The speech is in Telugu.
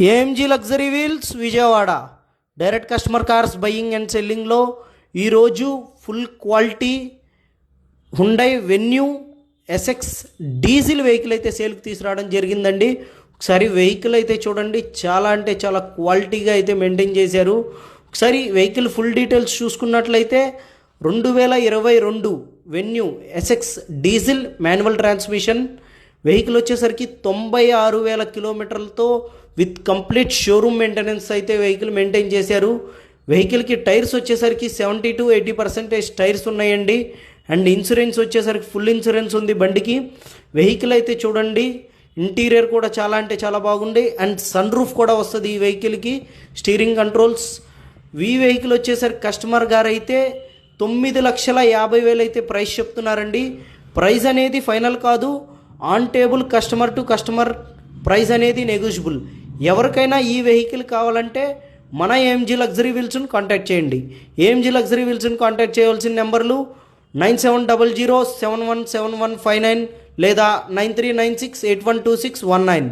AMG luxury wheels Vijayawada direct customer cars buying and సెల్లింగ్లో ఈరోజు full quality Hyundai Venue SX diesel vehicle అయితే సేల్కి తీసుకురావడం జరిగిందండి. ఒకసారి వెహికల్ అయితే చూడండి, చాలా అంటే చాలా క్వాలిటీగా అయితే మెయింటైన్ చేశారు. ఒకసారి వెహికల్ ఫుల్ డీటెయిల్స్ చూసుకున్నట్లయితే 2022 venue SX diesel manual transmission vehicle వచ్చేసరికి 96,000 కిలోమీటర్లతో విత్ కంప్లీట్ షోరూమ్ మెయింటెనెన్స్ అయితే వెహికల్ మెయింటైన్ చేశారు. వెహికల్కి టైర్స్ వచ్చేసరికి 70 to 80% టైర్స్ ఉన్నాయండి. అండ్ ఇన్సూరెన్స్ వచ్చేసరికి ఫుల్ ఇన్సూరెన్స్ ఉంది బండికి. వెహికల్ అయితే చూడండి, ఇంటీరియర్ కూడా చాలా అంటే చాలా బాగుంది. అండ్ సన్ రూఫ్ కూడా వస్తుంది ఈ వెహికల్కి. Steering controls. ఈ వెహికల్ వచ్చేసరికి కస్టమర్ గారు అయితే 9,50,000 అయితే ప్రైస్ చెప్తున్నారండి. ప్రైస్ అనేది ఫైనల్ కాదు, on table customer to customer price అనేది నెగోషియబుల్. ఎవరికైనా ఈ వెహికల్ కావాలంటే మన ఏఎంజీ లగ్జరీ వీల్స్ని కాంటాక్ట్ చేయండి. ఏఎంజీ లగ్జరీ వీల్స్ని కాంటాక్ట్ చేయవలసిన నెంబర్లు 9700717159 లేదా 9396812619.